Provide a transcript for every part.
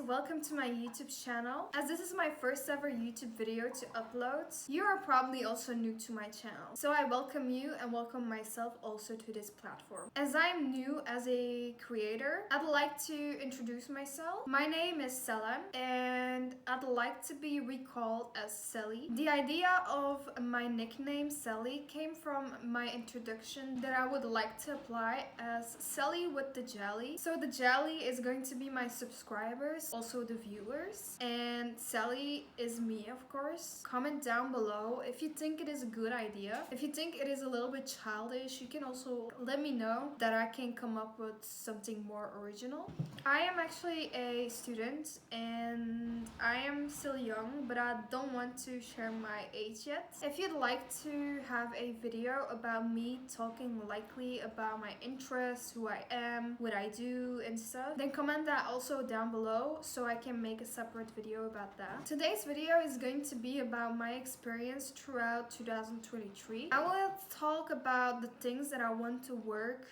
welcome to my YouTube channel. As this is my first ever YouTube video to upload, you are probably also new to my channel. So I welcome you and welcome myself also to this platform. As I'm new as a creator, I'd like to introduce myself. My name is Selam and I'd like to be recalled as Sally. The idea of my nickname Sally came from my introduction that I would like to apply as Sally with the jelly. So the jelly is going to be my subscribers, also the viewers, and Sally is me, of course. Comment down below if you think it is a good idea. If you think it is a little bit childish, you can also let me know that I can come up with something more original. I am actually a student and I am still young, but I don't want to share my age yet. If you'd like to have a video about me talking lightly about my interests, who I am, what I do and stuff, then comment that also down below so I can make a separate video about that. Today's video is going to be about my experience throughout 2023. I will talk about the things that I want to work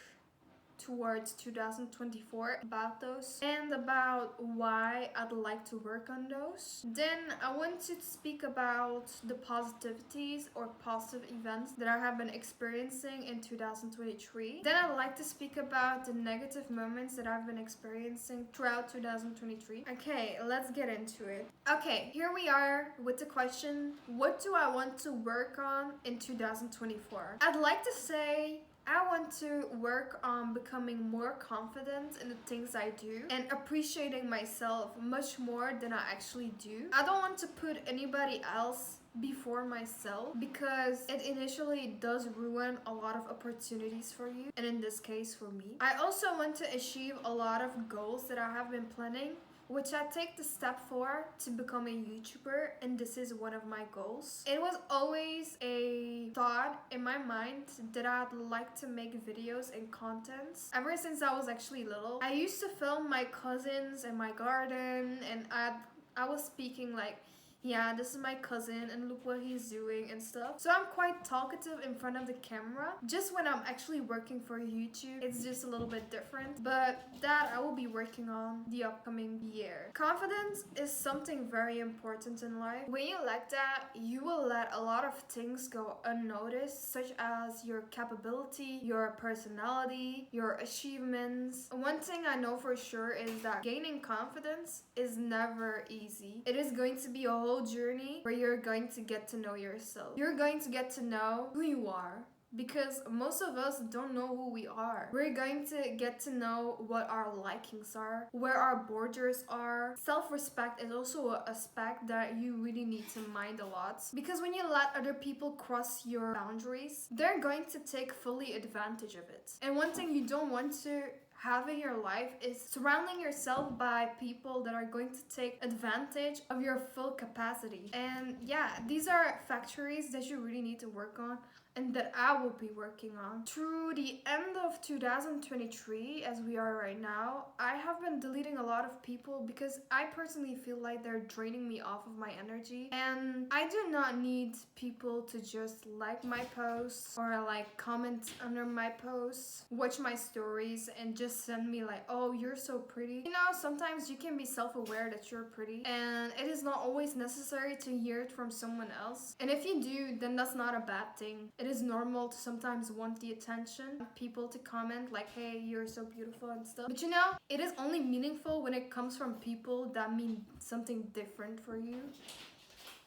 towards 2024, about those and about why I'd like to work on those. Then I want to speak about the positivities or positive events that I have been experiencing in 2023. Then I'd like to speak about the negative moments that I've been experiencing throughout 2023. Okay, let's get into it. Okay, here we are with the question, what do I want to work on in 2024? I'd like to say I want to work on becoming more confident in the things I do and appreciating myself much more than I actually do. I don't want to put anybody else before myself because it initially does ruin a lot of opportunities for you, and in this case for me. I also want to achieve a lot of goals that I have been planning, which I take the step for to become a YouTuber, and this is one of my goals. It was always a thought in my mind that I'd like to make videos and contents ever since I was actually little. I used to film my cousins in my garden, and I was speaking like, yeah, this is my cousin and look what he's doing and stuff. So I'm quite talkative in front of the camera. Just when I'm actually working for YouTube, it's just a little bit different. But that I will be working on the upcoming year. Confidence is something very important in life. When you lack that, you will let a lot of things go unnoticed, such as your capability, your personality, your achievements. One thing I know for sure is that gaining confidence is never easy. It is going to be a whole journey where you're going to get to know yourself. You're going to get to know who you are, because most of us don't know who we are. We're going to get to know what our likings are, where our borders are. Self-respect is also an aspect that you really need to mind a lot, because when you let other people cross your boundaries, they're going to take fully advantage of it. And one thing you don't want to have in your life is surrounding yourself by people that are going to take advantage of your full capacity. And yeah, these are factories that you really need to work on and that I will be working on. Through the end of 2023, as we are right now, I have been deleting a lot of people because I personally feel like they're draining me off of my energy. And I do not need people to just like my posts or like comment under my posts, watch my stories, and just send me like, oh, you're so pretty. You know, sometimes you can be self-aware that you're pretty, and it is not always necessary to hear it from someone else. And if you do, then that's not a bad thing. It is normal to sometimes want the attention, people to comment like, hey, you're so beautiful and stuff. But you know, it is only meaningful when it comes from people that mean something different for you.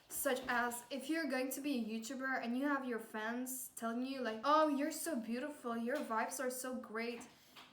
Such as if you're going to be a YouTuber and you have your fans telling you like, oh, you're so beautiful, your vibes are so great.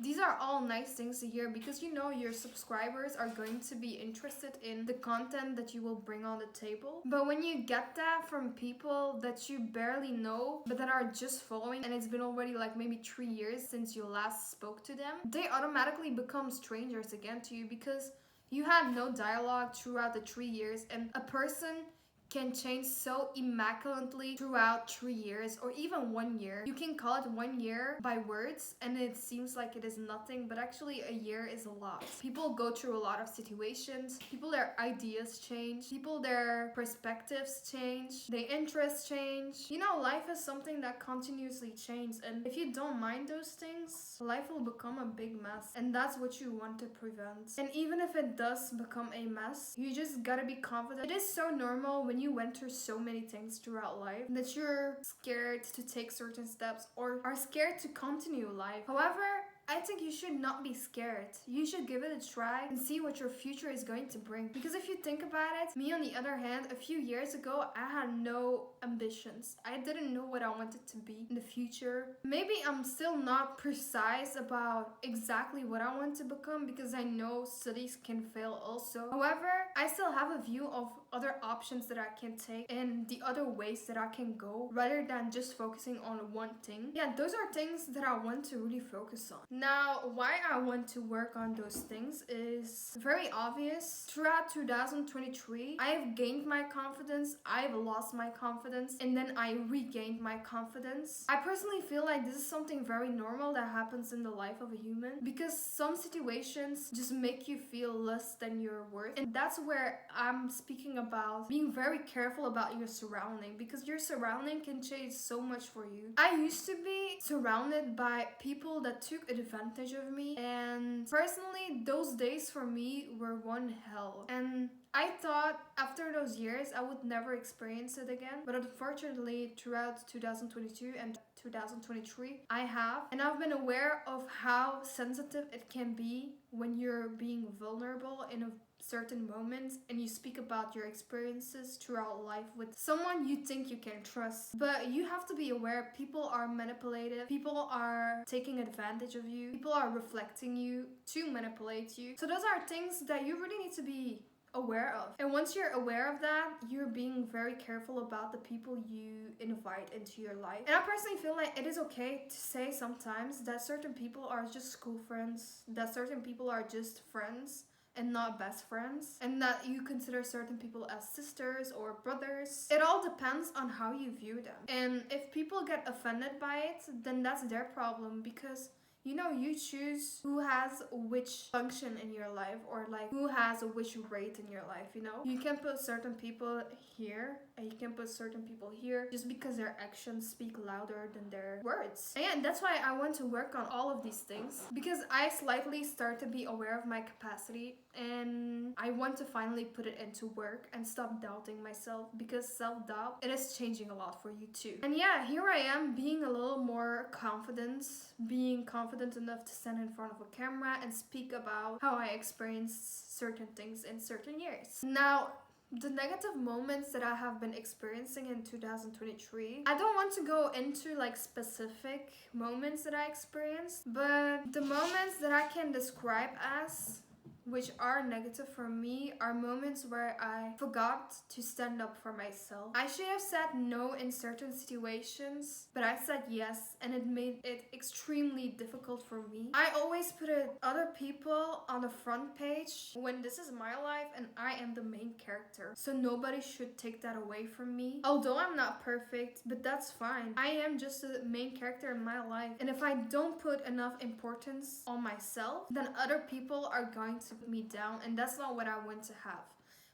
These are all nice things to hear because you know your subscribers are going to be interested in the content that you will bring on the table. But when you get that from people that you barely know but that are just following, and it's been already like maybe 3 years since you last spoke to them, they automatically become strangers again to you because you had no dialogue throughout the 3 years, and a person can change so immaculately throughout 3 years or even 1 year. You can call it 1 year by words and it seems like it is nothing, but actually a year is a lot. People go through a lot of situations. People, their ideas change. People, their perspectives change. Their interests change. You know, life is something that continuously changes, and if you don't mind those things, life will become a big mess, and that's what you want to prevent. And even if it does become a mess, you just gotta be confident. It is so normal when you went through so many things throughout life that you're scared to take certain steps or are scared to continue life. However, I think you should not be scared. You should give it a try and see what your future is going to bring. Because if you think about it, me on the other hand, a few years ago, I had no ambitions. I didn't know what I wanted to be in the future. Maybe I'm still not precise about exactly what I want to become because I know studies can fail also. However, I still have a view of other options that I can take and the other ways that I can go rather than just focusing on one thing. Yeah, those are things that I want to really focus on. Now, why I want to work on those things is very obvious. Throughout 2023, I have gained my confidence, I've lost my confidence, and then I regained my confidence. I personally feel like this is something very normal that happens in the life of a human because some situations just make you feel less than your worth. And that's where I'm speaking about being very careful about your surrounding because your surrounding can change so much for you. I used to be surrounded by people that took advantage of me, and personally those days for me were one hell, and I thought after those years I would never experience it again, but unfortunately throughout 2022 and 2023 I have, and I've been aware of how sensitive it can be when you're being vulnerable in a certain moments and you speak about your experiences throughout life with someone you think you can trust. But you have to be aware people are manipulative, people are taking advantage of you, people are reflecting you to manipulate you. So those are things that you really need to be aware of. And once you're aware of that, you're being very careful about the people you invite into your life. And I personally feel like it is okay to say sometimes that certain people are just school friends, that certain people are just friends and not best friends, and that you consider certain people as sisters or brothers. It all depends on how you view them. And if people get offended by it, then that's their problem because you know, you choose who has which function in your life or like who has which rate in your life, you know? You can put certain people here and you can put certain people here just because their actions speak louder than their words. And yeah, that's why I want to work on all of these things because I slightly start to be aware of my capacity and I want to finally put it into work and stop doubting myself because self-doubt, it is changing a lot for you too. And yeah, here I am being a little more confident, being confident enough to stand in front of a camera and speak about how I experienced certain things in certain years. Now, the negative moments that I have been experiencing in 2023, I don't want to go into like specific moments that I experienced, but the moments that I can describe as which are negative for me are moments where I forgot to stand up for myself. I should have said no in certain situations, but I said yes, and it made it extremely difficult for me. I always put other people on the front page when this is my life and I am the main character. So nobody should take that away from me. Although I'm not perfect, but that's fine. I am just the main character in my life. And if I don't put enough importance on myself, then other people are going to me down, and that's not what I want to have.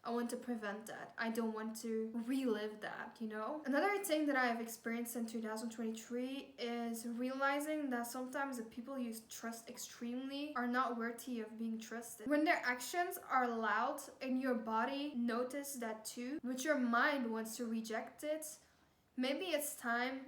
I want to prevent that. I don't want to relive that, you know? Another thing that I have experienced in 2023 is realizing that sometimes the people you trust extremely are not worthy of being trusted. When their actions are loud and your body notices that too, but your mind wants to reject it, maybe it's time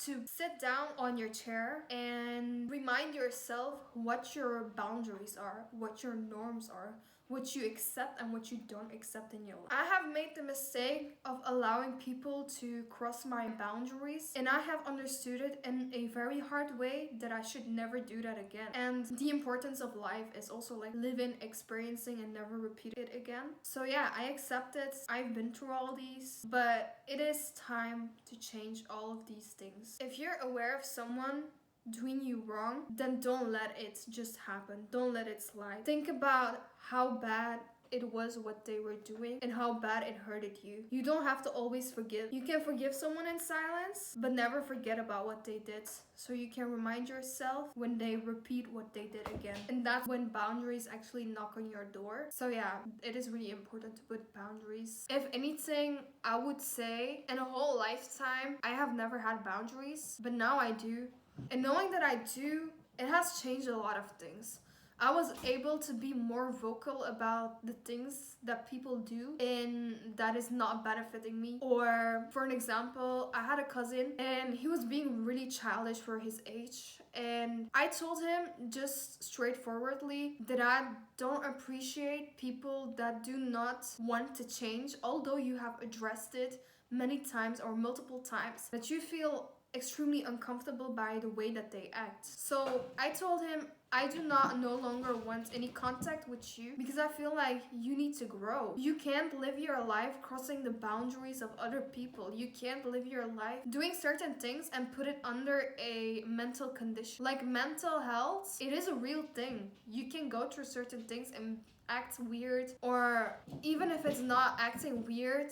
to sit down on your chair and remind yourself what your boundaries are, what your norms are, what you accept and what you don't accept in your life. I have made the mistake of allowing people to cross my boundaries, and I have understood it in a very hard way that I should never do that again. And the importance of life is also like living, experiencing, and never repeat it again. So yeah, I accept it. I've been through all these, but it is time to change all of these things. If you're aware of someone doing you wrong, then don't let it just happen. Don't let it slide. Think about how bad it was what they were doing and how bad it hurted you. You don't have to always forgive. You can forgive someone in silence, but never forget about what they did. So you can remind yourself when they repeat what they did again. And that's when boundaries actually knock on your door. So yeah, it is really important to put boundaries. If anything, I would say in a whole lifetime, I have never had boundaries, but now I do. And knowing that I do, it has changed a lot of things. I was able to be more vocal about the things that people do and that is not benefiting me. Or for an example, I had a cousin and he was being really childish for his age. And I told him just straightforwardly that I don't appreciate people that do not want to change, although you have addressed it many times or multiple times, that you feel extremely uncomfortable by the way that they act. So I told him I do not no longer want any contact with you because I feel like you need to grow. You can't live your life crossing the boundaries of other people. You can't live your life doing certain things and put it under a mental condition. Like mental health, it is a real thing. You can go through certain things and act weird, or even if it's not acting weird,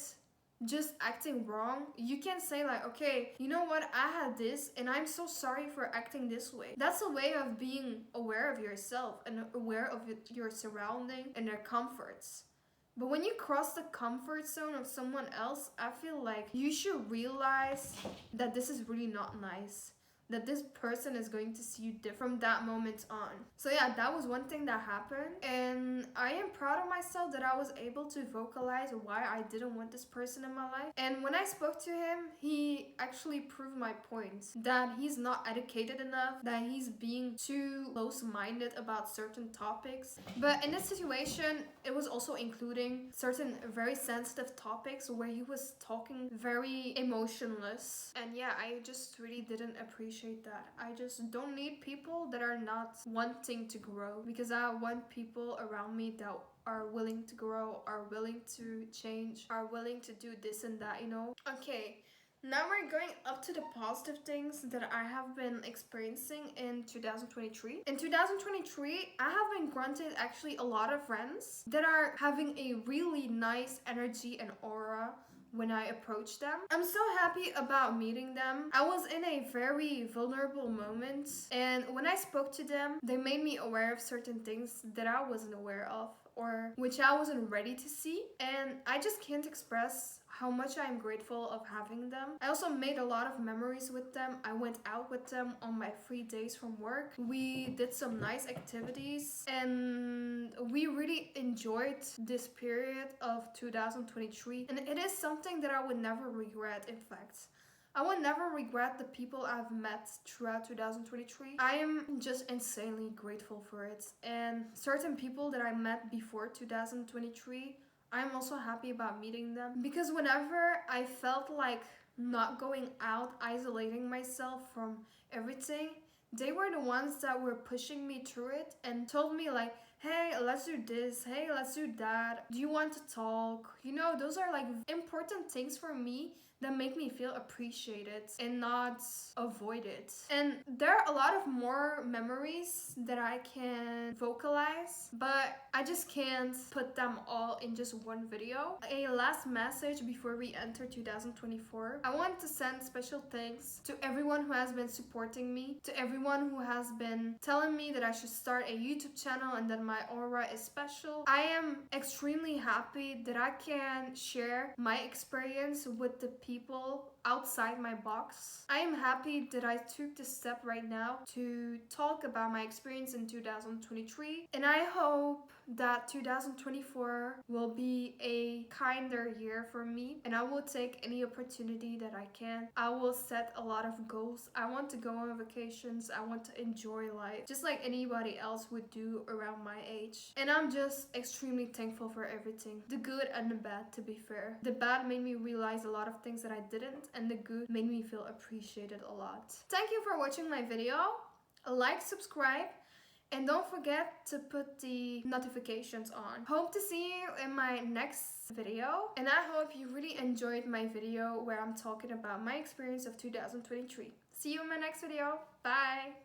just acting wrong, you can say like, okay, you know what, I had this and I'm so sorry for acting this way. That's a way of being aware of yourself and aware of your surrounding and their comforts. But when you cross the comfort zone of someone else, I feel like you should realize that this is really not nice, that this person is going to see you different from that moment on. So yeah, that was one thing that happened, and I am proud of myself that I was able to vocalize why I didn't want this person in my life. And when I spoke to him, he actually proved my point, that he's not educated enough, that he's being too close-minded about certain topics. But in this situation, it was also including certain very sensitive topics where he was talking very emotionless. And yeah, I just really didn't appreciate that. I just don't need people that are not wanting to grow, because I want people around me that are willing to grow, are willing to change, are willing to do this and that, you know? Okay, now we're going up to the positive things that I have been experiencing in 2023. In 2023, I have been granted actually a lot of friends that are having a really nice energy and aura when I approached them. I'm so happy about meeting them. I was in a very vulnerable moment, and when I spoke to them, they made me aware of certain things that I wasn't aware of, or which I wasn't ready to see, and I just can't express how much I'm grateful of having them. I also made a lot of memories with them. I went out with them on my free days from work. We did some nice activities and we really enjoyed this period of 2023. And it is something that I would never regret, in fact. I will never regret the people I've met throughout 2023. I am just insanely grateful for it. And certain people that I met before 2023, I'm also happy about meeting them, because whenever I felt like not going out, isolating myself from everything, they were the ones that were pushing me through it and told me like, hey, let's do this, hey, let's do that, do you want to talk? You know, those are like important things for me that make me feel appreciated and not avoided. And there are a lot of more memories that I can vocalize, but I just can't put them all in just one video. A last message before we enter 2024. I want to send special thanks to everyone who has been supporting me, to everyone who has been telling me that I should start a YouTube channel and that my aura is special. I am extremely happy that I can share my experience with the people outside my box. I am happy that I took the step right now to talk about my experience in 2023, and I hope that 2024 will be a kinder year for me, and I will take any opportunity that I can. I will set a lot of goals. I want to go on vacations. I want to enjoy life just like anybody else would do around my age. And I'm just extremely thankful for everything, the good and the bad, to be fair. The bad made me realize a lot of things that I didn't, and the good made me feel appreciated a lot. Thank you for watching my video. Like, subscribe, and don't forget to put the notifications on. Hope to see you in my next video, and I hope you really enjoyed my video where I'm talking about my experience of 2023. See you in my next video. Bye!